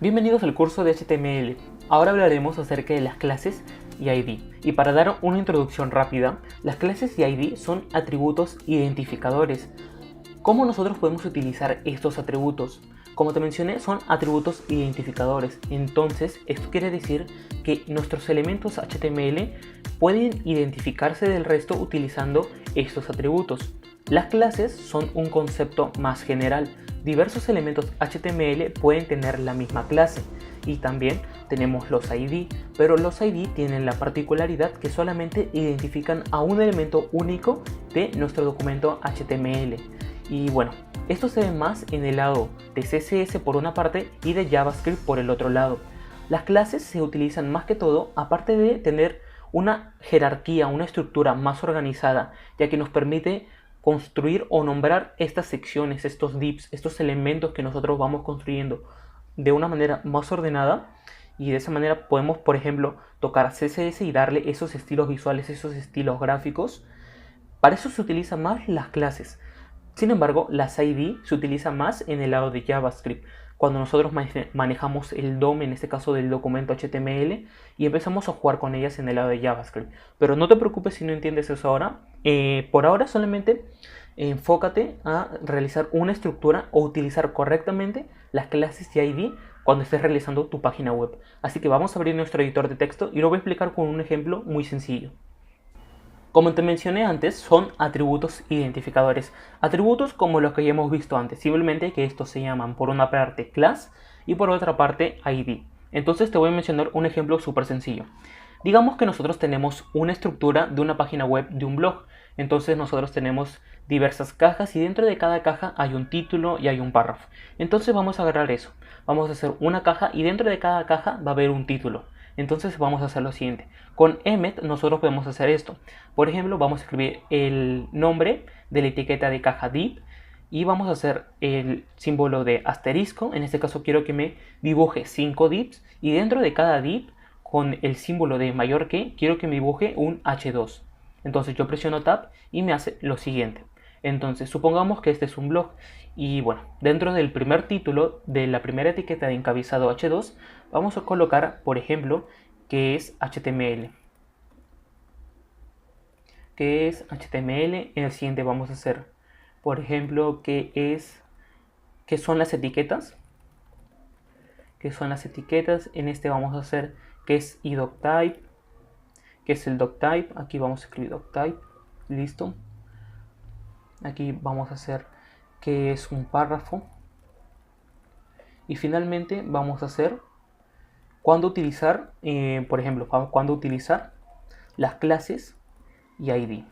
Bienvenidos al curso de HTML. Ahora hablaremos acerca de las clases y ID. Y para dar una introducción rápida, las clases y ID son atributos identificadores. ¿Cómo nosotros podemos utilizar estos atributos? Como te mencioné, son atributos identificadores. Entonces, esto quiere decir que nuestros elementos HTML pueden identificarse del resto utilizando estos atributos. Las clases son un concepto más general. Diversos elementos HTML pueden tener la misma clase y también tenemos los ID, pero los ID tienen la particularidad que solamente identifican a un elemento único de nuestro documento HTML. Y bueno, esto se ve más en el lado de CSS por una parte y de JavaScript por el otro lado. Las clases se utilizan más que todo, aparte de tener una jerarquía, una estructura más organizada, ya que nos permite construir o nombrar estas secciones, estos divs, estos elementos que nosotros vamos construyendo de una manera más ordenada, y de esa manera podemos, por ejemplo, tocar CSS y darle esos estilos visuales, esos estilos gráficos. Para eso se utilizan más las clases. Sin embargo, las ID se utilizan más en el lado de JavaScript, cuando nosotros manejamos el DOM, en este caso del documento HTML, y empezamos a jugar con ellas en el lado de JavaScript. Pero no te preocupes si no entiendes eso ahora. Por ahora solamente enfócate a realizar una estructura o utilizar correctamente las clases y ID cuando estés realizando tu página web. Así que vamos a abrir nuestro editor de texto y lo voy a explicar con un ejemplo muy sencillo. Como te mencioné antes, son atributos identificadores. Atributos como los que ya hemos visto antes, simplemente que estos se llaman por una parte class y por otra parte ID. Entonces te voy a mencionar un ejemplo súper sencillo. Digamos que nosotros tenemos una estructura de una página web de un blog. Entonces nosotros tenemos diversas cajas y dentro de cada caja hay un título y hay un párrafo. Entonces vamos a agarrar eso. Vamos a hacer una caja y dentro de cada caja va a haber un título. Entonces vamos a hacer lo siguiente. Con Emmet nosotros podemos hacer esto. Por ejemplo, vamos a escribir el nombre de la etiqueta de caja div y vamos a hacer el símbolo de asterisco. En este caso quiero que me dibuje 5 divs y dentro de cada div con el símbolo de mayor que quiero que me dibuje un H2. Entonces yo presiono Tab y me hace lo siguiente. Entonces supongamos que este es un blog y bueno, dentro del primer título de la primera etiqueta de encabezado H2 vamos a colocar, por ejemplo, que es HTML. Que es HTML. En el siguiente vamos a hacer, por ejemplo, que son las etiquetas. Que son las etiquetas. En este vamos a hacer que es doctype. Que es el doctype. Aquí vamos a escribir doctype. Listo. Aquí vamos a hacer que es un párrafo. Y finalmente vamos a hacer cuándo utilizar, por ejemplo, cuándo utilizar las clases y ID.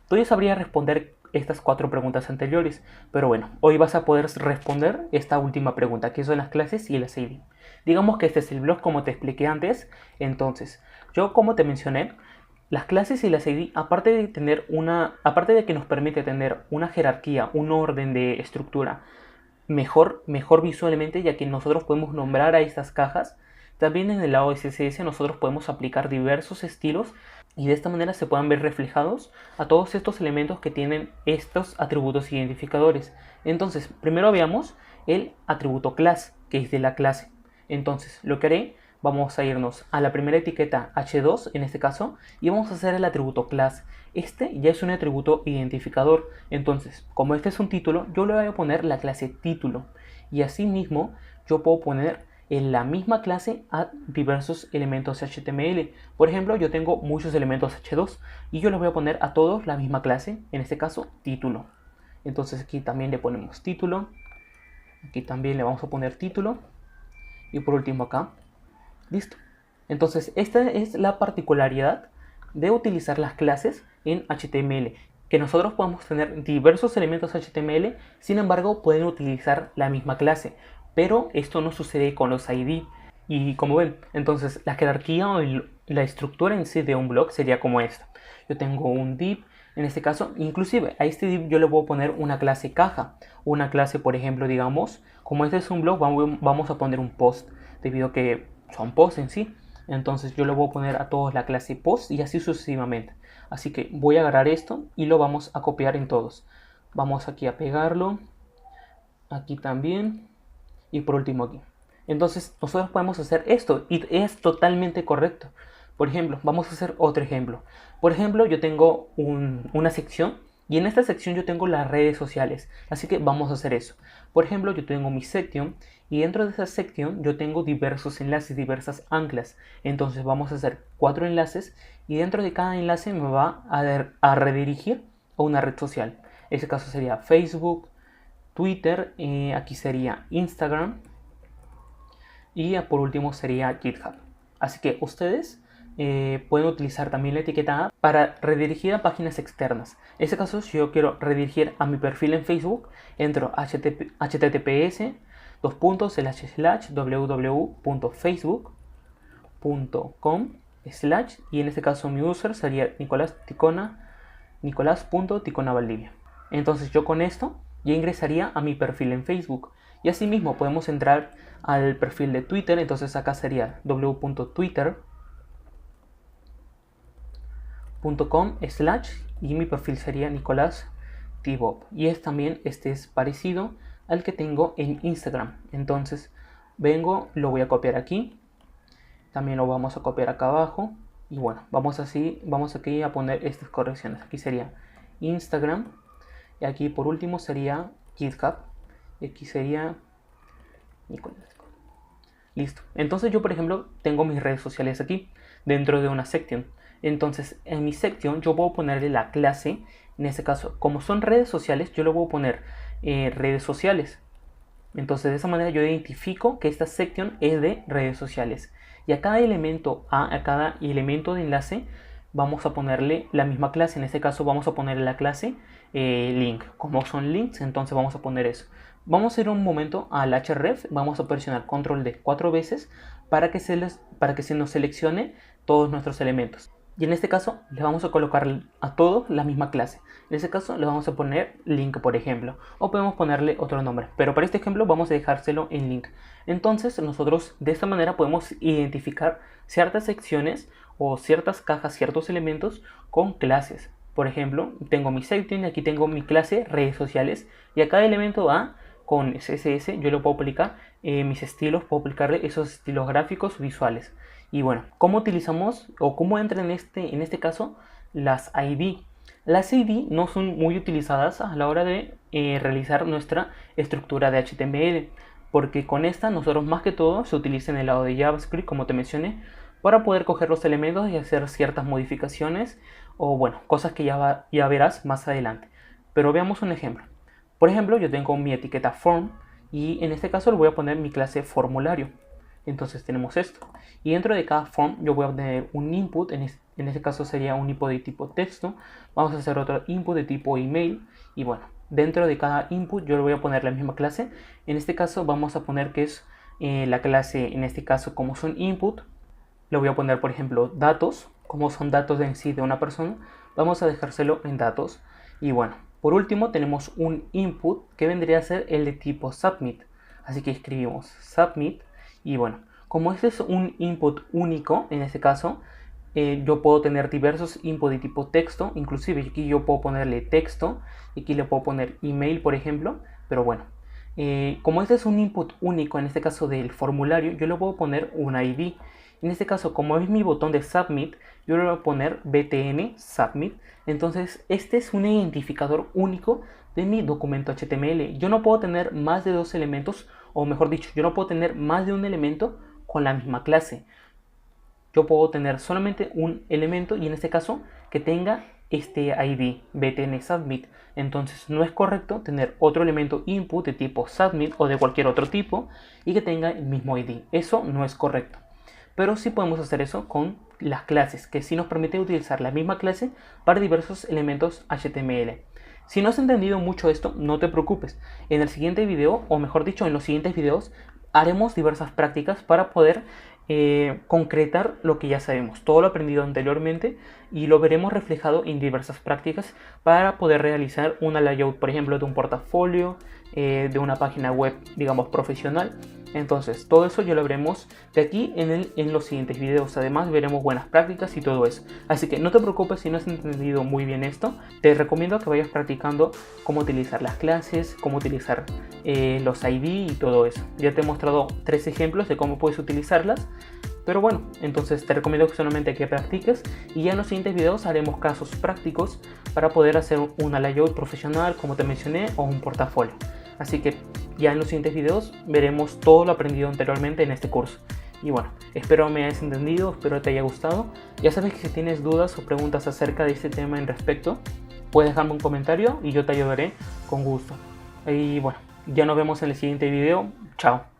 Tú ya sabrías responder estas 4 preguntas anteriores, pero bueno, hoy vas a poder responder esta última pregunta, que son las clases y las ID. Digamos que este es el blog como te expliqué antes. Entonces, yo como te mencioné, las clases y las ID, aparte de que nos permite tener una jerarquía, un orden de estructura mejor visualmente, ya que nosotros podemos nombrar a estas cajas, también en el lado de CSS nosotros podemos aplicar diversos estilos y de esta manera se puedan ver reflejados a todos estos elementos que tienen estos atributos identificadores. Entonces, primero veamos el atributo class, que es de la clase. Entonces, lo que haré, vamos a irnos a la primera etiqueta H2 en este caso y vamos a hacer el atributo class. Este ya es un atributo identificador. Entonces, como este es un título, yo le voy a poner la clase título y asimismo yo puedo poner en la misma clase a diversos elementos HTML. Por ejemplo, yo tengo muchos elementos H2 y yo les voy a poner a todos la misma clase, en este caso título. Entonces aquí también le ponemos título, aquí también le vamos a poner título y por último acá, listo. Entonces esta es la particularidad de utilizar las clases en HTML, que nosotros podemos tener diversos elementos HTML, sin embargo pueden utilizar la misma clase. Pero esto no sucede con los ID. Y como ven, entonces la jerarquía o la estructura en sí de un blog sería como esta. Yo tengo un div, en este caso, inclusive a este div yo le puedo poner una clase caja. Una clase, por ejemplo, digamos, como este es un blog, vamos a poner un post, debido a que son posts en sí. Entonces yo le voy a poner a todos la clase post y así sucesivamente. Así que voy a agarrar esto y lo vamos a copiar en todos. Vamos aquí a pegarlo. Aquí también. Y por último aquí. Entonces nosotros podemos hacer esto y es totalmente correcto. Por ejemplo, vamos a hacer otro ejemplo. Por ejemplo, yo tengo una sección y en esta sección yo tengo las redes sociales. Así que vamos a hacer eso. Por ejemplo, yo tengo mi sección y dentro de esa sección yo tengo diversos enlaces, diversas anclas. Entonces vamos a hacer 4 enlaces y dentro de cada enlace me va a redirigir a una red social. En ese caso sería Facebook, Twitter, aquí sería Instagram y por último sería GitHub. Así que ustedes pueden utilizar también la etiqueta A para redirigir a páginas externas. En este caso, si yo quiero redirigir a mi perfil en Facebook, entro https://www.facebook.com/ y en este caso mi user sería Nicolás.ticonavaldivia. Entonces yo con esto ya ingresaría a mi perfil en Facebook. Y asimismo podemos entrar al perfil de Twitter. Entonces acá sería www.twitter.com/ y mi perfil sería Nicolás Tbob. Y también este es parecido al que tengo en Instagram. Entonces vengo, lo voy a copiar aquí. También lo vamos a copiar acá abajo. Y bueno, vamos aquí a poner estas correcciones. Aquí sería Instagram. Y aquí por último sería GitHub. Y aquí sería Nicolás. Listo. Entonces yo, por ejemplo, tengo mis redes sociales aquí dentro de una sección. Entonces en mi sección yo puedo ponerle la clase. En este caso, como son redes sociales, yo le voy a poner redes sociales. Entonces de esa manera yo identifico que esta sección es de redes sociales. Y a cada elemento de enlace vamos a ponerle la misma clase. En este caso vamos a ponerle la clase link. Como son links, entonces vamos a poner eso. Vamos a ir un momento al href. Vamos a presionar control D 4 veces para que se nos seleccione todos nuestros elementos. Y en este caso le vamos a colocar a todos la misma clase. En este caso le vamos a poner link, por ejemplo. O podemos ponerle otro nombre. Pero para este ejemplo vamos a dejárselo en link. Entonces nosotros de esta manera podemos identificar ciertas secciones o ciertas cajas, ciertos elementos con clases. Por ejemplo, tengo mi section y aquí tengo mi clase redes sociales. Y a cada elemento A con CSS yo le puedo aplicar mis estilos, puedo aplicarle esos estilos gráficos visuales. Y bueno, ¿cómo utilizamos o cómo entran en este caso las ID? Las ID no son muy utilizadas a la hora de realizar nuestra estructura de HTML, porque con esta nosotros más que todo se utiliza en el lado de JavaScript, como te mencioné, para poder coger los elementos y hacer ciertas modificaciones o bueno, cosas que ya verás más adelante. Pero veamos un ejemplo. Por ejemplo, yo tengo mi etiqueta form y en este caso le voy a poner mi clase formulario. Entonces tenemos esto. Y dentro de cada form yo voy a tener un input. En este caso sería un input de tipo texto. Vamos a hacer otro input de tipo email. Y bueno, dentro de cada input yo le voy a poner la misma clase. En este caso vamos a poner que es la clase, en este caso como son input. Le voy a poner por ejemplo datos. Como son datos en sí de una persona. Vamos a dejárselo en datos. Y bueno, por último tenemos un input que vendría a ser el de tipo submit. Así que escribimos submit. Y bueno, como este es un input único, en este caso, yo puedo tener diversos inputs de tipo texto. Inclusive aquí yo puedo ponerle texto. Y aquí le puedo poner email, por ejemplo. Pero bueno, como este es un input único, en este caso del formulario, yo le puedo poner un ID. En este caso, como es mi botón de submit, yo le voy a poner btn submit. Entonces, este es un identificador único de mi documento HTML. Yo no puedo tener más de 2 elementos, o mejor dicho, yo no puedo tener más de un elemento con la misma clase. Yo puedo tener solamente un elemento y en este caso que tenga este ID btn submit. Entonces no es correcto tener otro elemento input de tipo submit o de cualquier otro tipo y que tenga el mismo ID. Eso no es correcto. Pero sí podemos hacer eso con las clases, que sí nos permite utilizar la misma clase para diversos elementos HTML. Si no has entendido mucho esto, no te preocupes. En el siguiente video, o mejor dicho, en los siguientes videos, haremos diversas prácticas para poder concretar lo que ya sabemos, todo lo aprendido anteriormente, y lo veremos reflejado en diversas prácticas para poder realizar una layout, por ejemplo, de un portafolio, de una página web, digamos, profesional, Entonces, todo eso ya lo veremos de aquí en los siguientes videos. Además, veremos buenas prácticas y todo eso. Así que no te preocupes si no has entendido muy bien esto. Te recomiendo que vayas practicando cómo utilizar las clases, cómo utilizar los ID y todo eso. Ya te he mostrado 3 ejemplos de cómo puedes utilizarlas. Pero bueno, entonces te recomiendo que solamente que practiques y ya en los siguientes videos haremos casos prácticos para poder hacer una layout profesional, como te mencioné, o un portafolio. Así que ya en los siguientes videos veremos todo lo aprendido anteriormente en este curso. Y bueno, espero me hayas entendido, espero te haya gustado. Ya sabes que si tienes dudas o preguntas acerca de este tema en respecto, puedes dejarme un comentario y yo te ayudaré con gusto. Y bueno, ya nos vemos en el siguiente video. Chao.